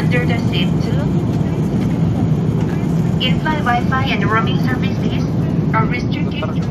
under the seat. In-flight Wi-Fi and roaming services are restricted.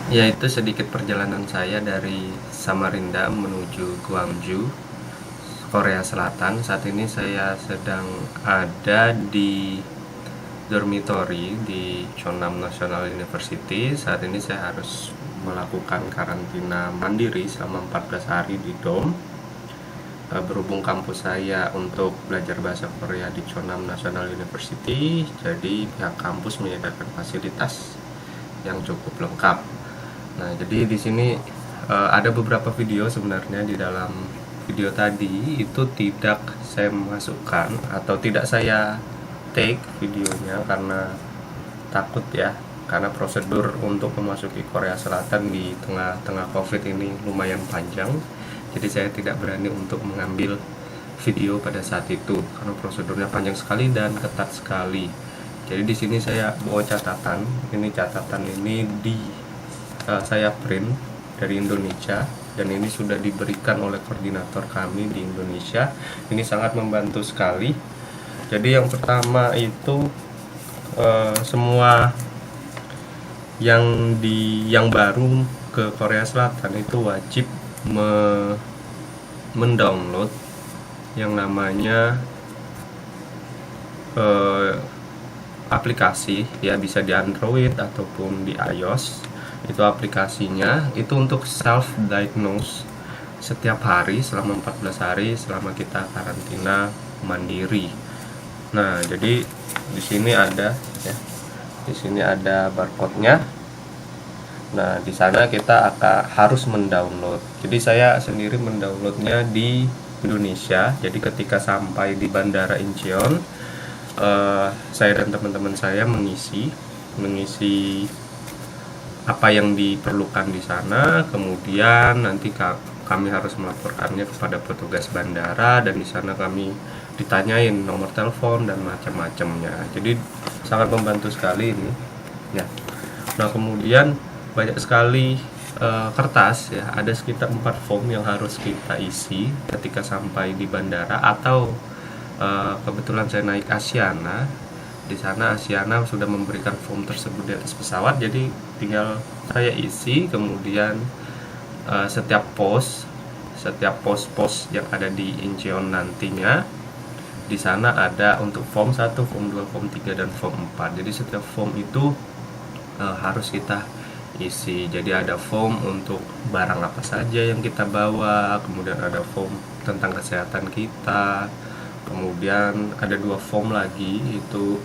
Ya, itu sedikit perjalanan saya dari Samarinda menuju Gwangju, Korea Selatan. Saat ini saya sedang ada di dormitory di Chonam National University. Saat ini saya harus melakukan karantina mandiri selama 14 hari di dorm. Berhubung kampus saya untuk belajar bahasa Korea di Chonam National University, jadi pihak kampus menyediakan fasilitas yang cukup lengkap. Nah, jadi di sini ada beberapa video sebenarnya. Di dalam video tadi itu tidak saya masukkan atau tidak saya take videonya karena takut ya, karena prosedur untuk memasuki Korea Selatan di tengah-tengah COVID ini lumayan panjang. Jadi saya tidak berani untuk mengambil video pada saat itu karena prosedurnya panjang sekali dan ketat sekali. Jadi di sini saya bawa catatan. Ini catatan ini saya print dari Indonesia dan ini sudah diberikan oleh koordinator kami di Indonesia. Ini sangat membantu sekali. Jadi yang pertama itu semua yang baru ke Korea Selatan itu wajib mendownload yang namanya aplikasi, ya bisa di Android ataupun di iOS. Itu aplikasinya itu untuk self diagnose setiap hari selama 14 hari selama kita karantina mandiri. Nah, jadi di sini ada ya. Di sini ada barcode-nya. Nah, di sana kita harus mendownload. Jadi saya sendiri mendownloadnya di Indonesia. Jadi ketika sampai di Bandara Incheon, saya dan teman-teman saya mengisi apa yang diperlukan di sana, kemudian nanti kami harus melaporkannya kepada petugas bandara dan di sana kami ditanyain nomor telepon dan macam-macamnya. Jadi sangat membantu sekali ini ya. Nah, kemudian banyak sekali kertas ya, ada sekitar 4 form yang harus kita isi ketika sampai di bandara atau kebetulan saya naik Asiana. Di sana Asiana sudah memberikan form tersebut di atas pesawat, jadi tinggal saya isi. Kemudian setiap pos yang ada di Incheon nantinya, di sana ada untuk form 1, form 2, form 3 dan form 4. Jadi setiap form itu harus kita isi. Jadi ada form untuk barang apa saja yang kita bawa, kemudian ada form tentang kesehatan kita, kemudian ada 2 form lagi itu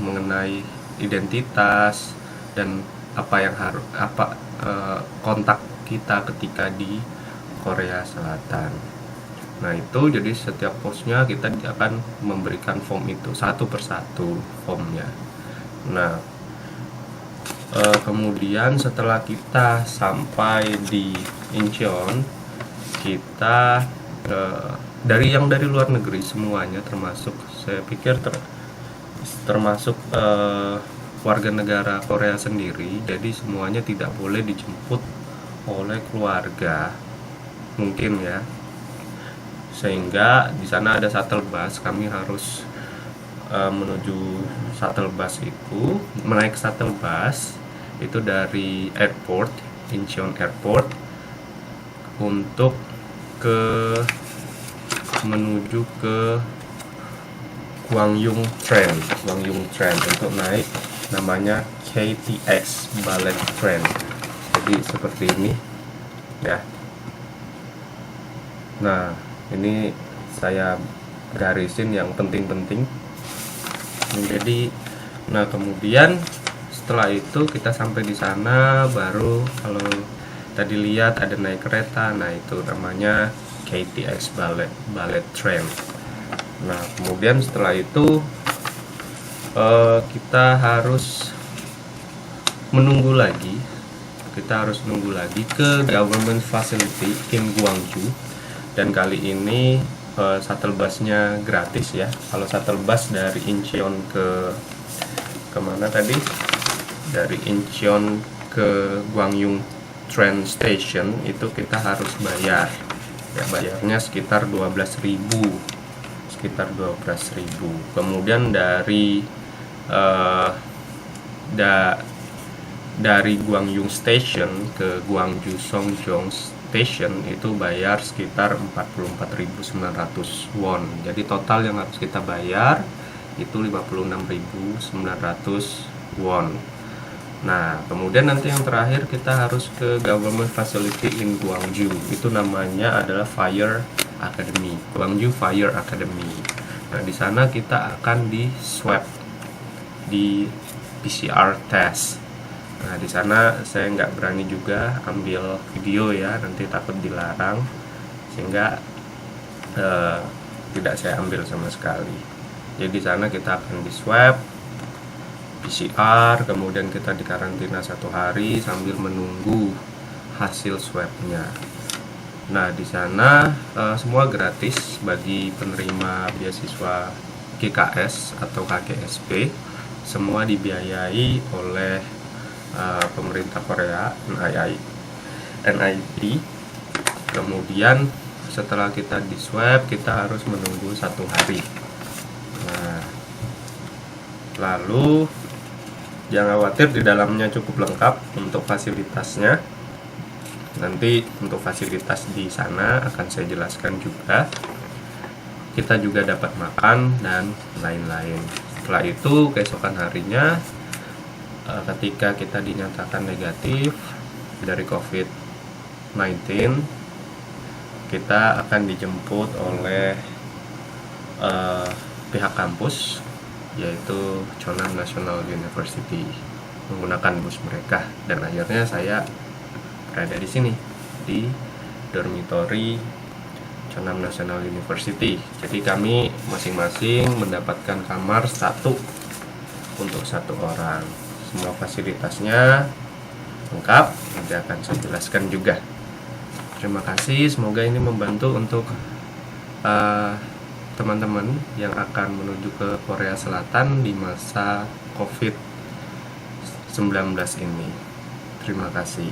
mengenai identitas dan apa yang harus kontak kita ketika di Korea Selatan. Nah itu jadi setiap posnya kita akan memberikan form itu satu persatu formnya. Nah kemudian setelah kita sampai di Incheon, kita dari luar negeri semuanya, termasuk saya pikir termasuk warga negara Korea sendiri. Jadi semuanya tidak boleh dijemput oleh keluarga, mungkin ya. Sehingga di sana ada shuttle bus, kami harus menuju shuttle bus itu, menaik shuttle bus itu dari airport, Incheon Airport, untuk menuju ke Gwangyung Train untuk naik namanya KTX Ballet Train. Jadi seperti ini ya. Nah ini saya garisin yang penting-penting. Jadi nah kemudian setelah itu kita sampai di sana, baru kalau tadi lihat ada naik kereta, nah itu namanya KTX Ballet Train. Nah kemudian setelah itu kita harus menunggu lagi ke government facility in Gwangju. Dan kali ini shuttle busnya gratis ya. Kalau shuttle bus dari Incheon ke mana tadi? Dari Incheon ke Gwangyung Train Station itu kita harus bayar. Ya, bayarnya sekitar 12.000. Kemudian dari Gwangyung Station ke Gwangju Songjong Station itu bayar sekitar 44.900 won. Jadi total yang harus kita bayar itu 56.900 won. Nah, kemudian nanti yang terakhir kita harus ke government facility in Gwangju. Itu namanya adalah Fire Academy, Gwangju Fire Academy. Nah, di sana kita akan di swab, di PCR test. Nah, di sana saya nggak berani juga ambil video ya, nanti takut dilarang, sehingga tidak saya ambil sama sekali. Jadi di sana kita akan di swab PCR, kemudian kita dikarantina 1 hari sambil menunggu hasil swabnya. Nah di sana semua gratis bagi penerima beasiswa GKS atau KGSP, semua dibiayai oleh pemerintah Korea, NIT. Kemudian setelah kita di swab, kita harus menunggu 1 hari. Nah lalu jangan khawatir, di dalamnya cukup lengkap untuk fasilitasnya. Nanti untuk fasilitas di sana akan saya jelaskan juga. Kita juga dapat makan dan lain-lain. Setelah itu keesokan harinya ketika kita dinyatakan negatif dari COVID-19, kita akan dijemput oleh pihak kampus, yaitu Cheonan National University, menggunakan bus mereka. Dan akhirnya saya berada di sini di dormitory Cheonan National University. Jadi kami masing-masing mendapatkan kamar 1 untuk 1 orang. Semua fasilitasnya lengkap, nanti akan saya jelaskan juga. Terima kasih, semoga ini membantu untuk teman-teman yang akan menuju ke Korea Selatan di masa COVID-19 ini. Terima kasih.